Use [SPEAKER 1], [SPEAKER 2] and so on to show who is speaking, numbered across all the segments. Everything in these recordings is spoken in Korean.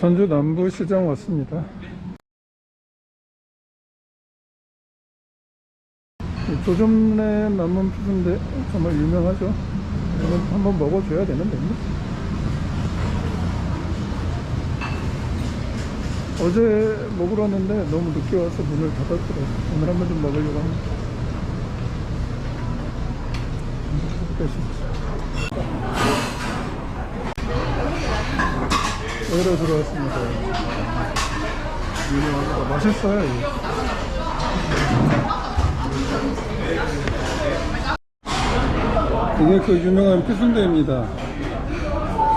[SPEAKER 1] 전주 남부시장 왔습니다. 조점내 남은 피순대 정말 유명하죠. 이건 한번 먹어줘야 되는데. 어제 먹으러 왔는데 너무 늦게 와서 문을 닫았더라고요. 오늘 한번 좀 먹으려고 합니다. 여기로 들어왔습니다. 유명합니다. 맛있어요. 이게 그 유명한 피순대입니다.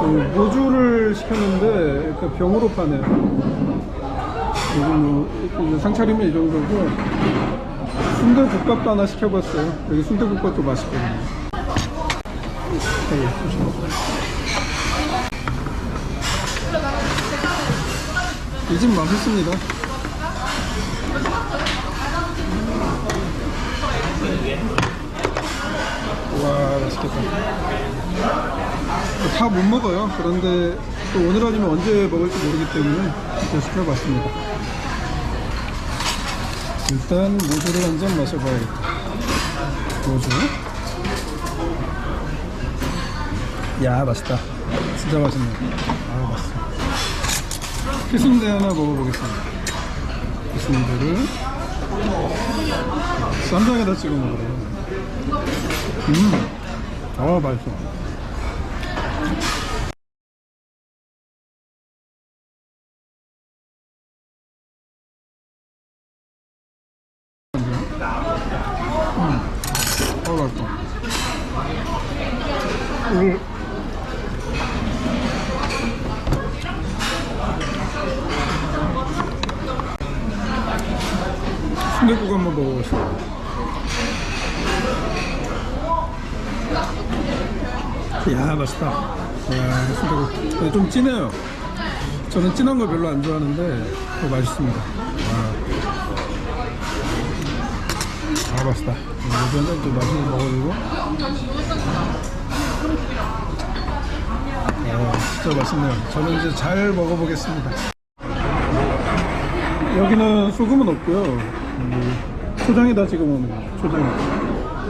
[SPEAKER 1] 그 모주를 시켰는데 그 병으로 파네요. 뭐 상차리면 이 정도고, 순대국밥도 하나 시켜봤어요. 여기 순대국밥도 맛있거든요. 이 집 맛있습니다. 와, 맛있겠다. 다 못 먹어요. 그런데 또 오늘 아니면 언제 먹을지 모르기 때문에 이렇게 시켜봤습니다. 일단 모주를 한 잔 마셔봐야겠다. 모주. 야, 맛있다. 진짜 맛있네. 아, 맛있어. 피순대 하나 먹어보겠습니다. 피순대를 쌈장에다 찍어 먹어요. 아, 맛있어. 맛있어. 순댓국 한번 먹어보겠습니다. 이야, 맛있다. 이야, 순댓국 좀 진해요. 저는 진한 거 별로 안 좋아하는데 맛있습니다. 아, 맛있다. 이번엔 또 맛있게 먹어주고. 진짜 맛있네요. 저는 이제 잘 먹어보겠습니다. 여기는 소금은 없고요. 초장에다 찍어 먹는 거예요.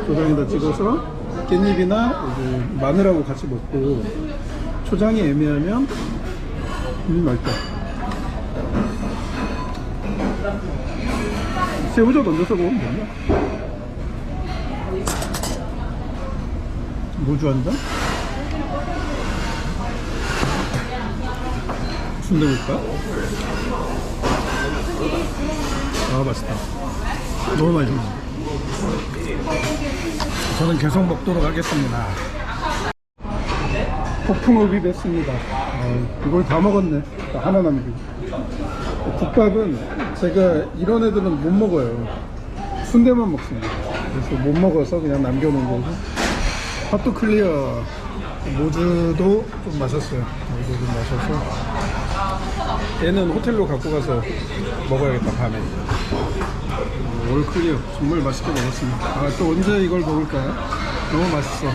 [SPEAKER 1] 초장에다 찍어서 깻잎이나 이제 마늘하고 같이 먹고, 초장이 애매하면 맛있다. 새우젓 얹어서 먹으면 되나? 모주 한 잔? 순대국밥? 아, 맛있다. 너무 맛있네. 저는 계속 먹도록 하겠습니다. 폭풍업이 됐습니다. 이걸 다 먹었네. 하나 남기고. 국밥은 제가 이런 애들은 못 먹어요. 순대만 먹습니다. 그래서 못 먹어서 그냥 남겨놓은 거고. 핫도 클리어 모주도 좀 마셨어요. 모주 좀 마셔서 얘는 호텔로 갖고 가서 먹어야겠다. 밤에 올 클리어 정말 맛있게 먹었습니다. 아, 또 언제 이걸 먹을까요? 너무 맛있어.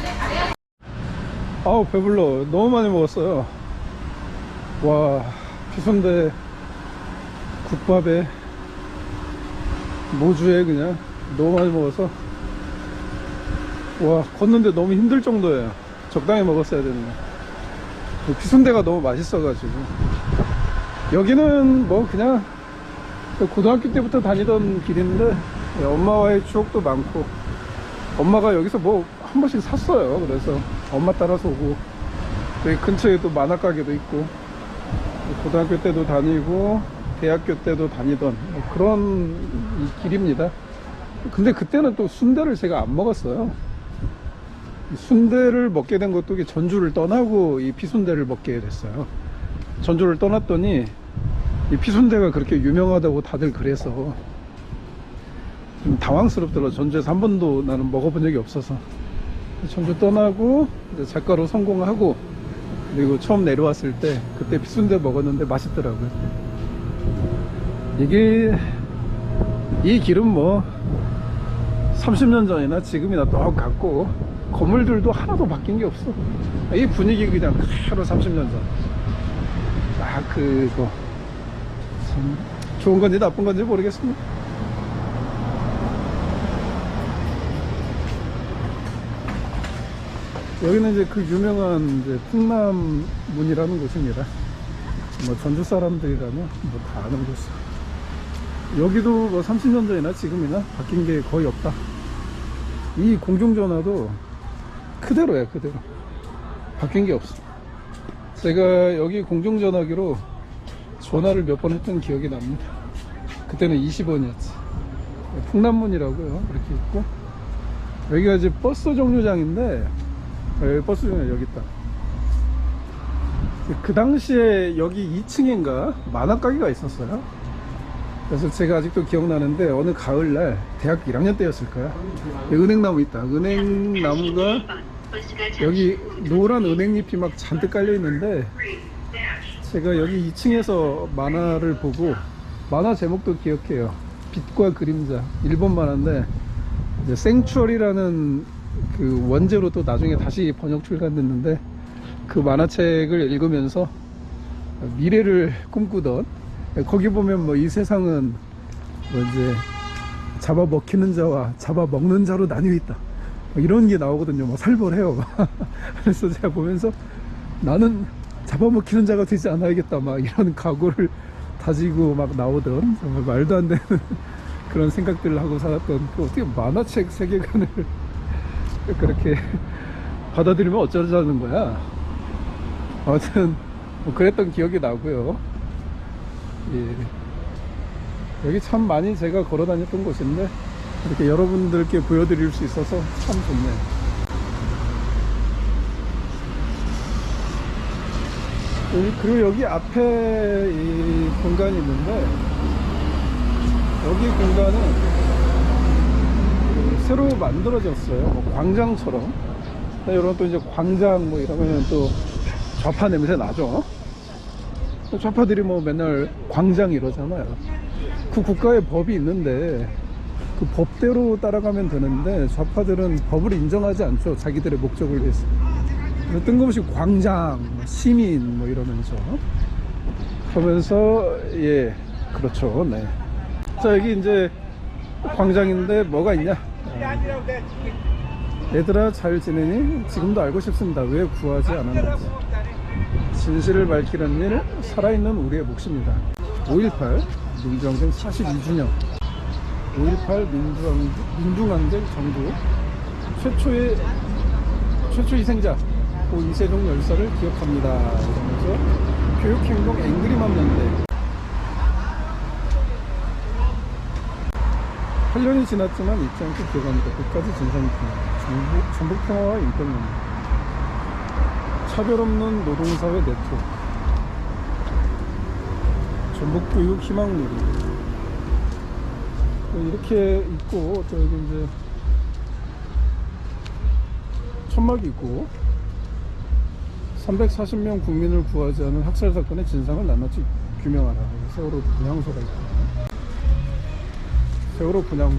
[SPEAKER 1] 아우, 배불러. 너무 많이 먹었어요. 와, 피순대 국밥에 모주에 그냥 너무 많이 먹어서, 와, 걷는데 너무 힘들 정도예요. 적당히 먹었어야 되는데. 피순대가 너무 맛있어가지고. 여기는 뭐 그냥 고등학교 때부터 다니던 길인데, 엄마와의 추억도 많고, 엄마가 여기서 뭐 한 번씩 샀어요. 그래서 엄마 따라서 오고, 여기 근처에 또 만화가게도 있고, 고등학교 때도 다니고 대학교 때도 다니던 그런 길입니다. 근데 그때는 또 순대를 제가 안 먹었어요. 순대를 먹게 된 것도 전주를 떠나고 이 피순대를 먹게 됐어요. 전주를 떠났더니 이 피순대가 그렇게 유명하다고 다들 그래서 좀 당황스럽더라고요. 전주에서 한 번도 나는 먹어본 적이 없어서. 전주 떠나고 이제 작가로 성공하고, 그리고 처음 내려왔을 때 그때 피순대 먹었는데 맛있더라고요. 이게 이 길은 뭐 30년 전이나 지금이나 똑같고, 건물들도 하나도 바뀐 게 없어. 이 분위기 그냥 그대로 30년 전. 그거 참 좋은 건지 나쁜 건지 모르겠습니다. 여기는 이제 그 유명한 이제 풍남문이라는 곳입니다. 뭐 전주 사람들이라면 뭐 다 아는 곳. 여기도 뭐 30년 전이나 지금이나 바뀐 게 거의 없다. 이 공중전화도 그대로야, 그대로. 바뀐 게 없어. 제가 여기 공중전화기로 전화를 몇 번 했던 기억이 납니다. 그때는 20원이었지. 풍남문이라고요. 이렇게 있고, 여기가 이제 버스 정류장인데, 여기 버스 정류장 여기 있다. 그 당시에 여기 2층인가 만화가게가 있었어요. 그래서 제가 아직도 기억나는데 어느 가을날 대학교 1학년 때였을 거야. 은행나무 있다. 은행나무가 여기 노란 은행잎이 막 잔뜩 깔려 있는데, 제가 여기 2층에서 만화를 보고, 만화 제목도 기억해요. 빛과 그림자, 일본 만화인데 이제 생추얼이라는 그 원제로 또 나중에 다시 번역 출간됐는데, 그 만화책을 읽으면서 미래를 꿈꾸던, 거기 보면 뭐 이 세상은 뭐 이제 잡아먹히는 자와 잡아먹는 자로 나뉘어 있다, 뭐 이런 게 나오거든요. 뭐 살벌해요. 그래서 제가 보면서 나는 잡아먹히는 자가 되지 않아야겠다, 막 이런 각오를 다지고 막 나오던, 정말 말도 안 되는 그런 생각들을 하고 살았던, 그 어떻게 만화책 세계관을 그렇게 받아들이면 어쩌자는 거야. 아무튼 뭐 그랬던 기억이 나고요. 예. 여기 참 많이 제가 걸어 다녔던 곳인데 이렇게 여러분들께 보여드릴 수 있어서 참 좋네요. 그리고 여기 앞에 이 공간이 있는데, 여기 공간은 새로 만들어졌어요. 뭐 광장처럼. 여러분 또 이제 광장 뭐 이러면 또 좌파 냄새 나죠. 좌파들이 뭐 맨날 광장 이러잖아요. 그 국가의 법이 있는데 그 법대로 따라가면 되는데, 좌파들은 법을 인정하지 않죠. 자기들의 목적을 위해서. 그래서 뜬금없이 광장, 시민 뭐 이러면서 그러면서, 예, 그렇죠. 네. 자, 여기 이제 광장인데 뭐가 있냐. 얘들아 잘 지내니? 지금도 알고 싶습니다. 왜 구하지 않았는지. 진실을 밝히는 일, 살아있는 우리의 몫입니다. 5.18 민주항쟁 42주년, 5.18 민중항쟁 정부 최초 희생자 고 이세종 열사를 기억합니다. 이러면서 교육행동 앵그리맘 연대. 8년이 지났지만 잊지 않고 기억합니다. 끝까지 진상평화, 전북평화와 인권운동, 차별 없는 노동사회 네트워크, 전북교육 희망누리, 이렇게 있고, 또 여기 이제 천막이 있고, 340명 국민을 구하지 않은 학살 사건의 진상을 낱낱이 규명하라. 세월호 분향소가 있고, 세월호 분향소,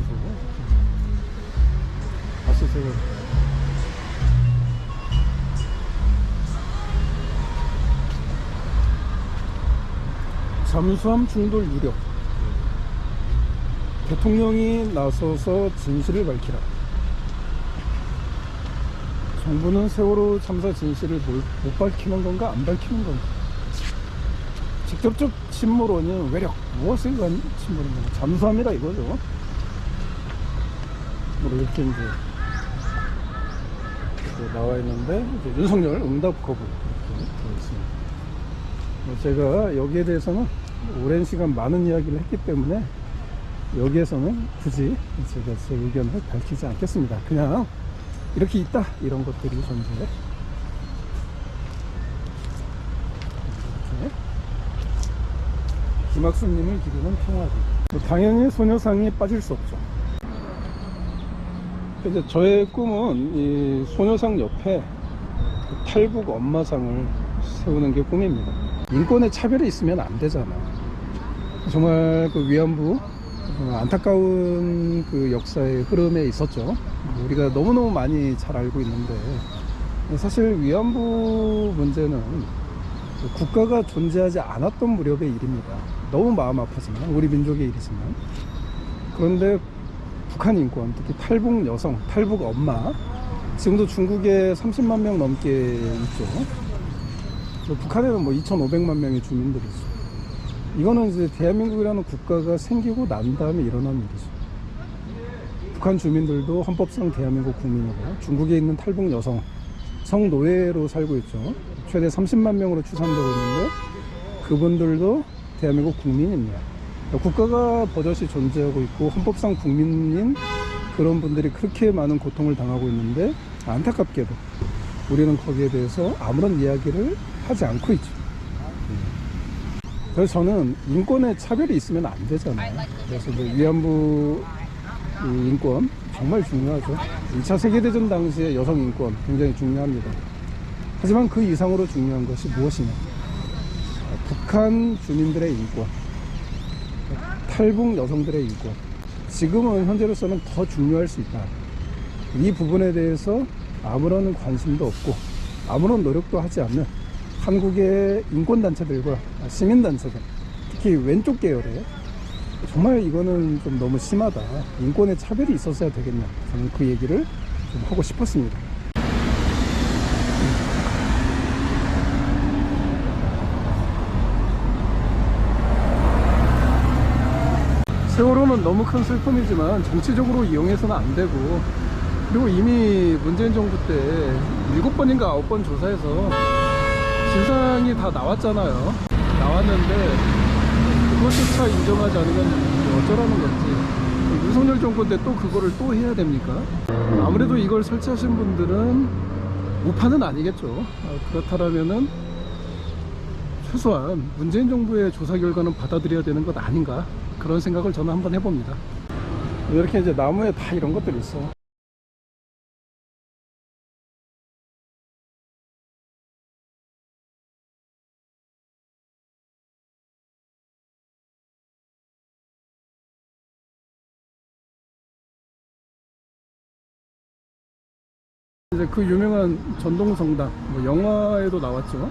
[SPEAKER 1] 다시 세월호. 잠수함 충돌 유력, 대통령이 나서서 진실을 밝히라. 정부는 세월호 참사 진실을 못 밝히는 건가, 안 밝히는 건가? 직접적 침몰원인 외력, 무엇에 관한 침몰인가? 잠수함이라 이거죠. 뭐 이렇게 이제 나와 있는데, 이제 윤석열 응답 거부 이렇게 되어 있습니다. 제가 여기에 대해서는 오랜 시간 많은 이야기를 했기 때문에 여기에서는 굳이 제가 제 의견을 밝히지 않겠습니다. 그냥 이렇게 있다, 이런 것들이 존재해. 이렇게 김학수님을 기르는 평화지. 당연히 소녀상이 빠질 수 없죠. 이제 저의 꿈은 이 소녀상 옆에 탈북 엄마상을 세우는 게 꿈입니다. 인권의 차별이 있으면 안 되잖아. 정말 그 위안부, 안타까운 그 역사의 흐름에 있었죠. 우리가 너무너무 많이 잘 알고 있는데, 사실 위안부 문제는 국가가 존재하지 않았던 무렵의 일입니다. 너무 마음 아프지만, 우리 민족의 일이지만. 그런데 북한 인권, 특히 탈북 여성, 탈북 엄마, 지금도 중국에 30만 명 넘게 있죠. 북한에는 뭐 2,500만 명의 주민들이 있어요. 이거는 이제 대한민국이라는 국가가 생기고 난 다음에 일어난 일이죠. 북한 주민들도 헌법상 대한민국 국민이고, 중국에 있는 탈북 여성, 성노예로 살고 있죠. 최대 30만 명으로 추산되고 있는데, 그분들도 대한민국 국민입니다. 국가가 버젓이 존재하고 있고 헌법상 국민인 그런 분들이 그렇게 많은 고통을 당하고 있는데, 안타깝게도 우리는 거기에 대해서 아무런 이야기를 하지 않고 있죠. 그래서 저는 인권에 차별이 있으면 안 되잖아요. 그래서 위안부 인권 정말 중요하죠. 2차 세계대전 당시의 여성 인권 굉장히 중요합니다. 하지만 그 이상으로 중요한 것이 무엇이냐, 북한 주민들의 인권, 탈북 여성들의 인권, 지금은 현재로서는 더 중요할 수 있다. 이 부분에 대해서 아무런 관심도 없고 아무런 노력도 하지 않는 한국의 인권단체들과 시민단체들, 특히 왼쪽 계열에 정말 이거는 좀 너무 심하다, 인권에 차별이 있었어야 되겠냐, 저는 그 얘기를 좀 하고 싶었습니다. 세월호는 너무 큰 슬픔이지만 정치적으로 이용해서는 안 되고, 그리고 이미 문재인 정부 때 7번인가 9번 조사해서 진상이 다 나왔잖아요. 나왔는데 그것조차 인정하지 않으면 어쩌라는 건지. 윤석열 정부 때 또 그거를 또 해야 됩니까? 아무래도 이걸 설치하신 분들은 우파는 아니겠죠. 그렇다면은 최소한 문재인 정부의 조사 결과는 받아들여야 되는 것 아닌가, 그런 생각을 저는 한번 해봅니다. 이렇게 이제 나무에 다 이런 것들이 있어. 이제 그 유명한 전동성당, 뭐 영화에도 나왔죠.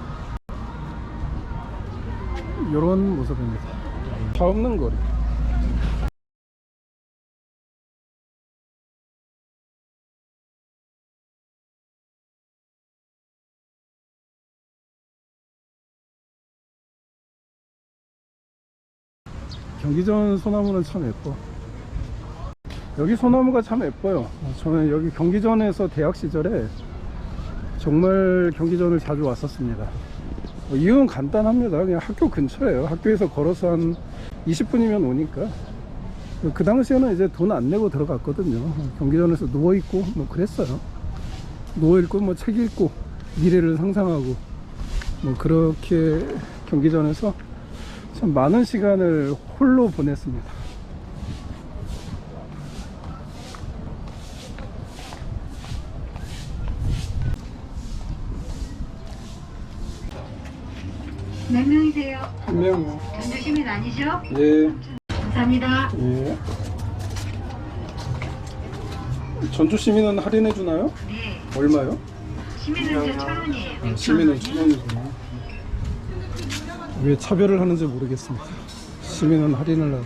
[SPEAKER 1] 이런 모습입니다. 차 없는 거리. 경기전 소나무는 참 예뻐. 여기 소나무가 참 예뻐요. 저는 여기 경기전에서 대학 시절에 정말 경기전을 자주 왔었습니다. 이유는 간단합니다. 그냥 학교 근처예요. 학교에서 걸어서 한 20분이면 오니까. 그 당시에는 이제 돈 안 내고 들어갔거든요. 경기전에서 누워있고 뭐 그랬어요. 누워있고 뭐 책 읽고 미래를 상상하고 뭐 그렇게 경기전에서 참 많은 시간을 홀로 보냈습니다.
[SPEAKER 2] 몇 명이세요?
[SPEAKER 1] 한 명이요.
[SPEAKER 2] 전주 시민 아니셔?
[SPEAKER 1] 예.
[SPEAKER 2] 감사합니다.
[SPEAKER 1] 예. 전주 시민은 할인해 주나요?
[SPEAKER 2] 네.
[SPEAKER 1] 얼마요?
[SPEAKER 2] 시민은 이제 1,000원이에요.
[SPEAKER 1] 시민은 1,000원이구나. 왜 차별을 하는지 모르겠습니다. 시민은 할인을 하고.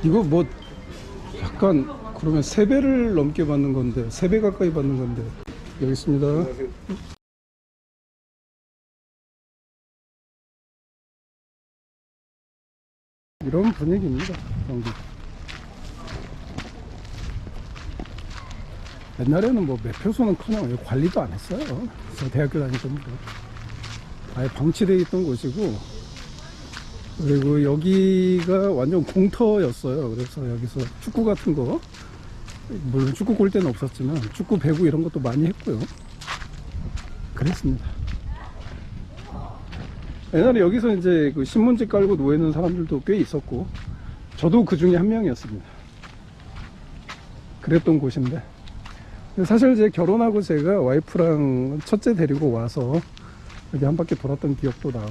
[SPEAKER 1] 이거 뭐 약간 그러면 3배를 넘게 받는 건데, 3배 가까이 받는 건데. 여기 있습니다. 이런 분위기입니다. 경기. 옛날에는 뭐 매표소는커녕 관리도 안 했어요. 저 대학교 다니던 거 아예 방치되어 있던 곳이고, 그리고 여기가 완전 공터였어요. 그래서 여기서 축구 같은 거, 물론 축구 골대는 없었지만 축구, 배구 이런 것도 많이 했고요. 그랬습니다. 옛날에 여기서 이제 그 신문지 깔고 누워있는 사람들도 꽤 있었고, 저도 그 중에 한 명이었습니다. 그랬던 곳인데, 사실 이제 결혼하고 제가 와이프랑 첫째 데리고 와서 여기 한 바퀴 돌았던 기억도 나고.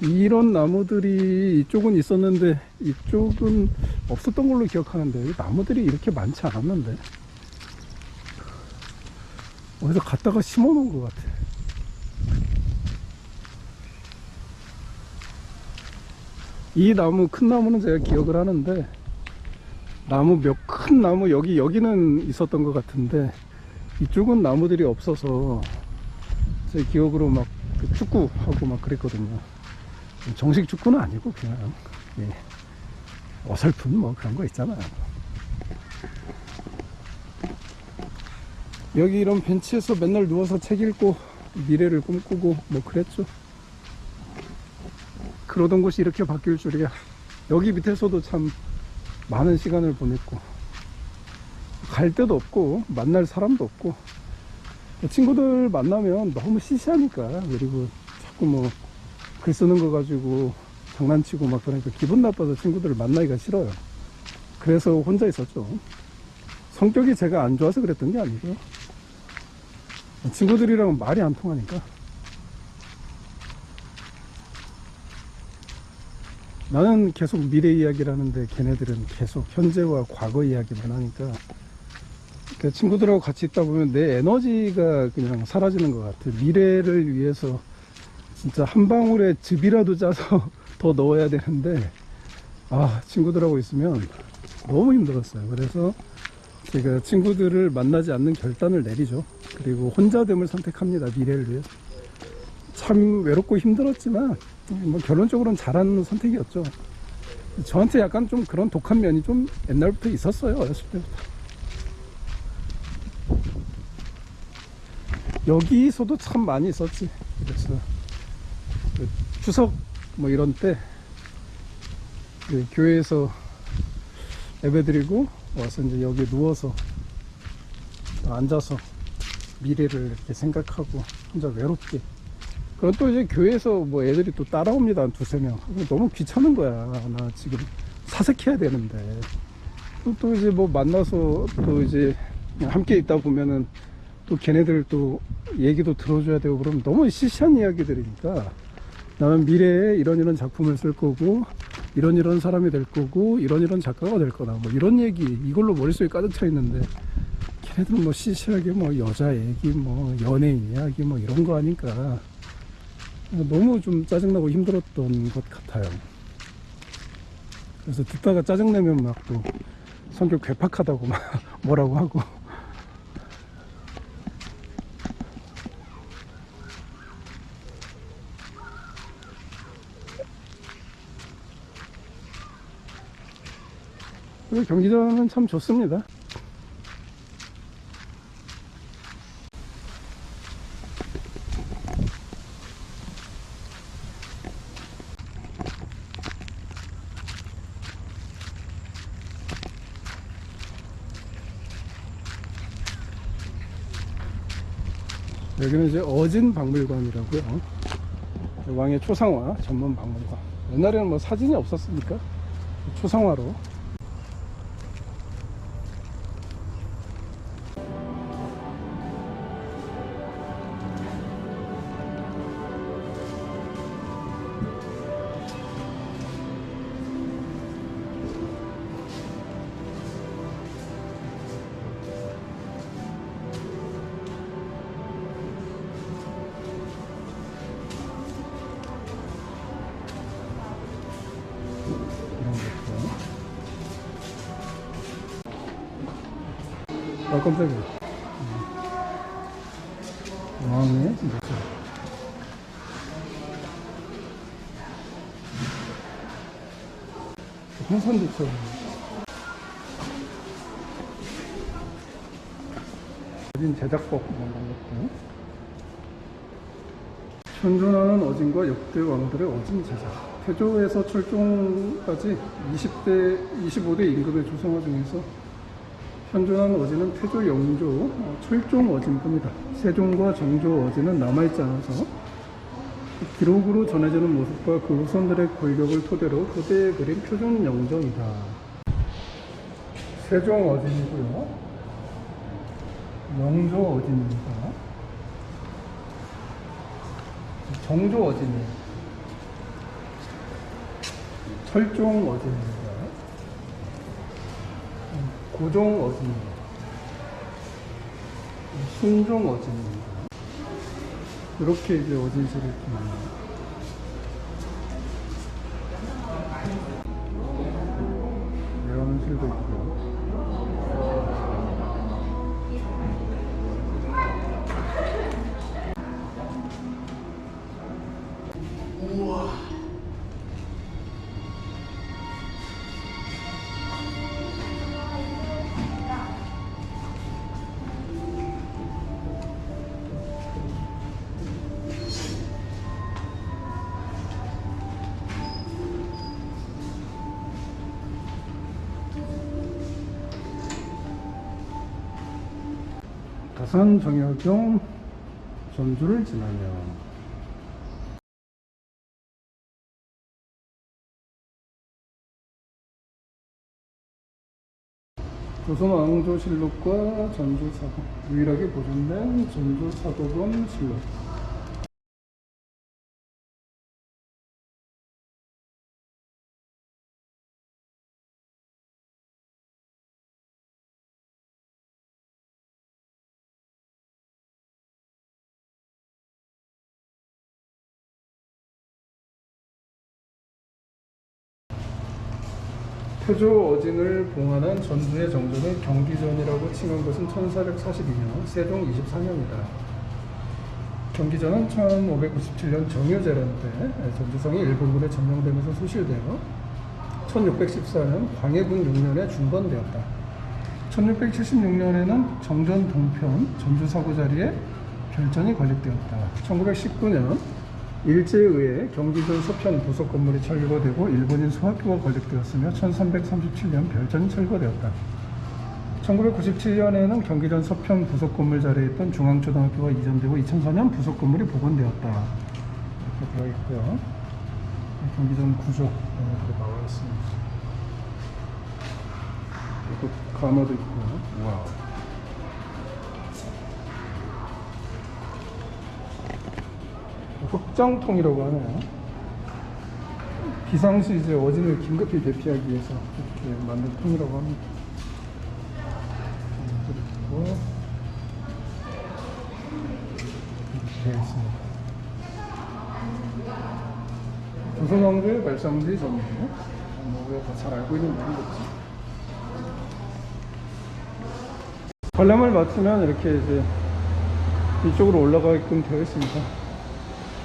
[SPEAKER 1] 이런 나무들이 이쪽은 있었는데 이쪽은 없었던 걸로 기억하는데, 나무들이 이렇게 많지 않았는데. 어디서 갖다가 심어 놓은 것 같아. 이 나무, 큰 나무는 제가 기억을 하는데, 큰 나무, 여기는 있었던 것 같은데, 이쪽은 나무들이 없어서, 제 기억으로 막 축구하고 막 그랬거든요. 정식 축구는 아니고, 그냥, 예, 어설픈 뭐 그런 거 있잖아요. 여기 이런 벤치에서 맨날 누워서 책 읽고, 미래를 꿈꾸고, 뭐 그랬죠. 그러던 곳이 이렇게 바뀔 줄이야. 여기 밑에서도 참 많은 시간을 보냈고, 갈 데도 없고 만날 사람도 없고, 친구들 만나면 너무 시시하니까, 그리고 자꾸 뭐 글 쓰는 거 가지고 장난치고 막 그러니까 기분 나빠서 친구들을 만나기가 싫어요. 그래서 혼자 있었죠. 성격이 제가 안 좋아서 그랬던 게 아니고요. 친구들이랑은 말이 안 통하니까. 나는 계속 미래 이야기를 하는데 걔네들은 계속 현재와 과거 이야기만 하니까, 그 친구들하고 같이 있다 보면 내 에너지가 그냥 사라지는 것 같아. 미래를 위해서 진짜 한 방울의 즙이라도 짜서 더 넣어야 되는데, 친구들하고 있으면 너무 힘들었어요. 그래서 제가 친구들을 만나지 않는 결단을 내리죠. 그리고 혼자됨을 선택합니다. 미래를 위해서. 참 외롭고 힘들었지만 뭐 결론적으로는 잘한 선택이었죠. 저한테 약간 좀 그런 독한 면이 좀 옛날부터 있었어요. 어렸을 때부터. 여기서도 참 많이 있었지. 그래서 그 추석 뭐 이런 때 그 교회에서 예배드리고 와서 이제 여기 누워서 앉아서 미래를 이렇게 생각하고 혼자 외롭게. 그럼 또 이제 교회에서 뭐 애들이 또 따라옵니다. 한 두세 명. 너무 귀찮은 거야. 나 지금 사색해야 되는데. 또 이제 뭐 만나서 또 이제 함께 있다 보면은 또 걔네들 또 얘기도 들어줘야 되고, 그러면 너무 시시한 이야기들이니까, 나는 미래에 이런 작품을 쓸 거고, 이런 사람이 될 거고, 이런 작가가 될 거다, 뭐 이런 얘기, 이걸로 머릿속에 가득 차 있는데, 걔네들은 뭐 시시하게 뭐 여자 얘기, 뭐 연예인 이야기, 뭐 이런 거 하니까 너무 좀 짜증나고 힘들었던 것 같아요. 그래서 듣다가 짜증내면 막 또 성격 괴팍하다고 막 뭐라고 하고. 그리고 경기장은 참 좋습니다. 여기는 이제 어진박물관이라고요. 왕의 초상화 전문 박물관. 옛날에는 뭐 사진이 없었으니까 초상화로. 깜짝이야. 왕의 모습. 홍선도처럼. 어진 제작법 이런 것도. 현존하는 어진과 역대 왕들의 어진 제작. 태조에서 철종까지 25대 임금의 조성화 중에서 현존하는 어진은 태조 영조, 철종 어진뿐이다. 세종과 정조 어진은 남아있지 않아서 기록으로 전해지는 모습과 그 후손들의 골격을 토대로 후대에 그린 표준 영정이다. 세종 어진이고요. 영조 어진입니다. 정조 어진이에요. 철종 어진입니다. 고종 어진입니다. 순종 어진입니다. 이렇게 이제 어진실을 이렇게 만듭니다. 이런 실도 있고요. 다산 정약용 전주를 지나며 조선왕조실록과 전주사도 유일하게 보존된 전주사도본 실록. 태조 어진을 봉안한 전주의 정조는 경기전이라고 칭한 것은 1442년 세종 24년이다. 경기전은 1597년 정유재란 때 전주성이 일본군에 점령되면서 소실되어 1614년 광해군 6년에 중건되었다. 1676년에는 정전 동편 전주사고 자리에 별전이 건립되었다. 1919년 일제에 의해 경기전 서편 부속 건물이 철거되고 일본인 소학교가 건립되었으며 1337년 별전이 철거되었다. 1997년에는 경기전 서편 부속 건물 자리에 있던 중앙초등학교가 이전되고 2004년 부속 건물이 복원되었다. 이렇게 되어 있고요. 경기전 구조 이렇게 나와 있습니다. 그리고 가마도 있고요. 와우. 흑장통이라고 하네요. 비상시 이제 어진을 긴급히 대피하기 위해서 이렇게 만든 통이라고 합니다. 그리고 이렇게 되어 있습니다. 조선왕조의 발상지 전부, 우리가 다 잘 알고 있는 내용이겠지. 관람을 마치면 이렇게 이제 이쪽으로 올라가게끔 되어 있습니다.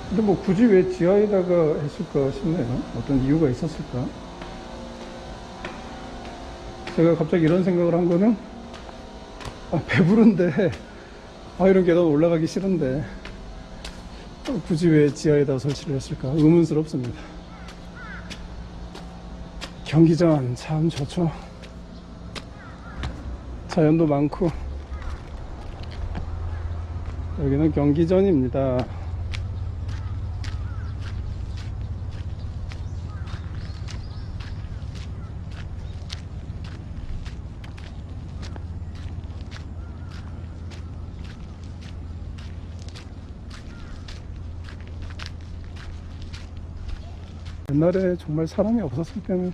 [SPEAKER 1] 근데 뭐 굳이 왜 지하에다가 했을까 싶네요. 어떤 이유가 있었을까? 제가 갑자기 이런 생각을 한 거는 배부른데 이런 계단 올라가기 싫은데 굳이 왜 지하에다 설치를 했을까 의문스럽습니다. 경기전 참 좋죠. 자연도 많고. 여기는 경기전입니다. 옛날에 정말 사람이 없었을 때는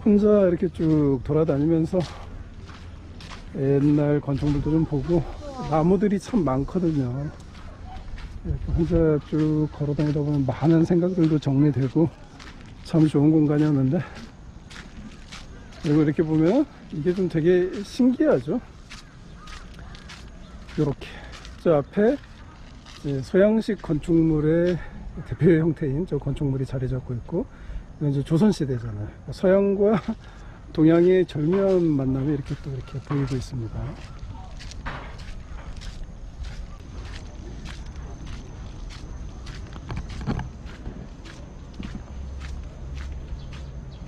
[SPEAKER 1] 혼자 이렇게 쭉 돌아다니면서 옛날 건축물도 좀 보고 나무들이 참 많거든요. 이렇게 혼자 쭉 걸어 다니다 보면 많은 생각들도 정리되고 참 좋은 공간이었는데, 그리고 이렇게 보면 이게 좀 되게 신기하죠. 이렇게 저 앞에 서양식 건축물의 대표 형태인 저 건축물이 자리 잡고 있고, 이건 이제 조선시대잖아요. 서양과 동양의 절묘한 만남이 이렇게 또 이렇게 보이고 있습니다.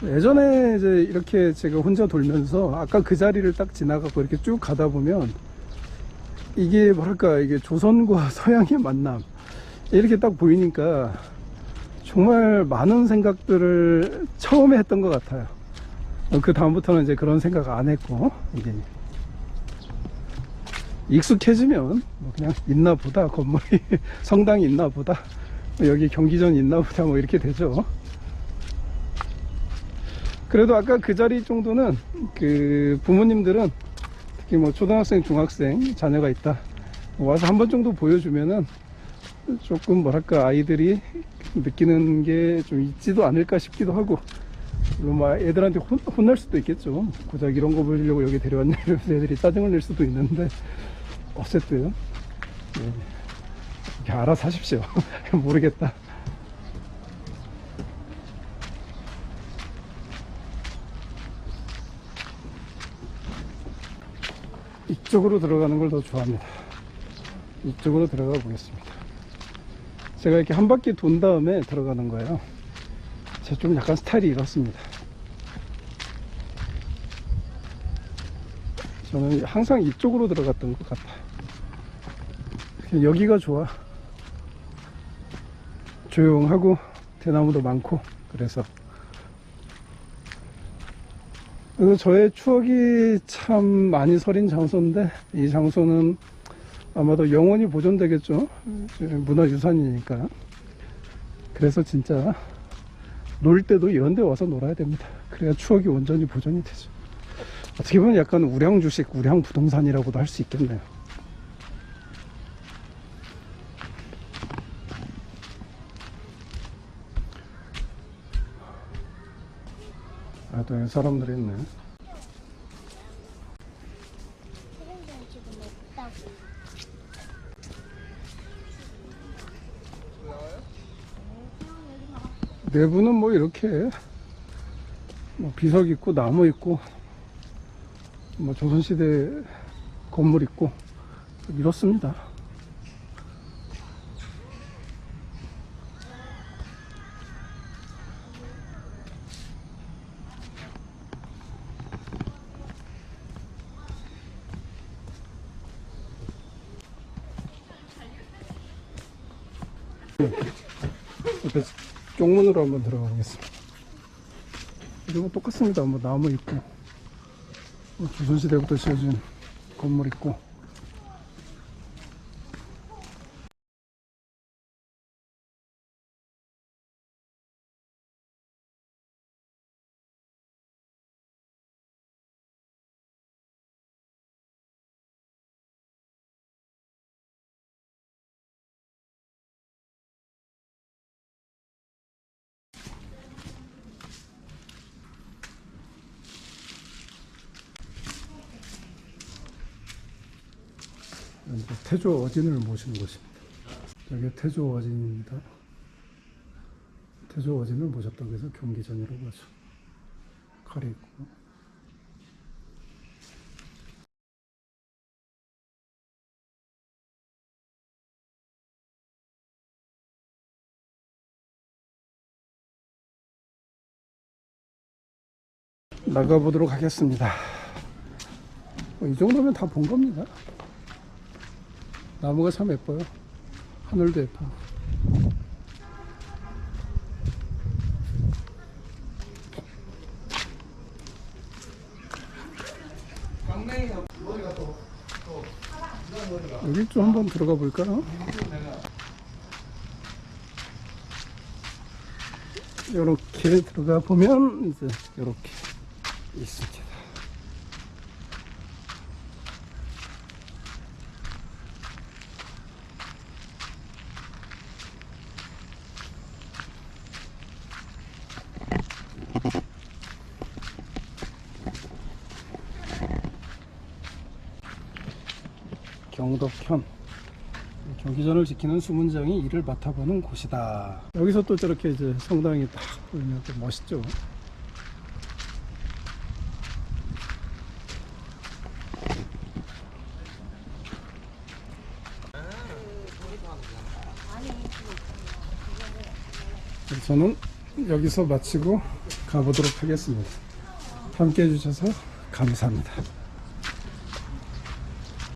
[SPEAKER 1] 예전에 이제 이렇게 제가 혼자 돌면서 아까 그 자리를 딱 지나가고 이렇게 쭉 가다 보면 이게 뭐랄까, 이게 조선과 서양의 만남 이렇게 딱 보이니까 정말 많은 생각들을 처음에 했던 것 같아요. 그 다음부터는 이제 그런 생각 안 했고, 이게 익숙해지면 뭐 그냥 있나 보다, 건물이 성당이 있나 보다, 여기 경기전 있나 보다, 뭐 이렇게 되죠. 그래도 아까 그 자리 정도는 그 부모님들은 특히 뭐 초등학생, 중학생 자녀가 있다, 와서 한 번 정도 보여주면은 조금 뭐랄까 아이들이 느끼는 게 좀 있지도 않을까 싶기도 하고, 물론 뭐 애들한테 혼날 수도 있겠죠. 고작 이런 거 보여주려고 여기 데려왔네 이러면서 애들이 짜증을 낼 수도 있는데, 어쨌든 네, 이렇게 알아서 하십시오. 모르겠다. 이쪽으로 들어가는 걸 더 좋아합니다. 이쪽으로 들어가 보겠습니다. 제가 이렇게 한 바퀴 돈 다음에 들어가는 거예요. 제가 좀 약간 스타일이 이렇습니다. 저는 항상 이쪽으로 들어갔던 것 같아요. 여기가 좋아. 조용하고 대나무도 많고. 그래서 저의 추억이 참 많이 서린 장소인데, 이 장소는 아마도 영원히 보존되겠죠. 문화유산이니까. 그래서 진짜 놀 때도 이런 데 와서 놀아야 됩니다. 그래야 추억이 온전히 보존이 되죠. 어떻게 보면 약간 우량주식, 우량부동산이라고도 할 수 있겠네요. 아, 또 사람들이 있네. 내부는 뭐 이렇게 뭐 비석 있고 나무 있고 뭐 조선시대 건물 있고 이렇습니다. 옆에 쪽문으로 한번 들어가 보겠습니다. 이거 똑같습니다. 뭐 나무 있고 뭐 조선시대부터 지어진 건물 있고. 태조 어진을 모시는 곳입니다. 여기 태조 어진입니다. 태조 어진을 모셨다고 해서 경기전이라고 하죠. 칼이 있고. 나가보도록 하겠습니다. 이 정도면 다 본 겁니다. 나무가 참 예뻐요. 하늘도 예쁘고. 여기 좀 한번 들어가 볼까요? 이렇게 들어가 보면 이제 이렇게 있습니다. 경덕현, 경기전을 지키는 수문장이 이를 맡아보는 곳이다. 여기서 또 저렇게 이제 성당이 딱 보이면 또 멋있죠. 저는 여기서 마치고 가보도록 하겠습니다. 함께 해주셔서 감사합니다.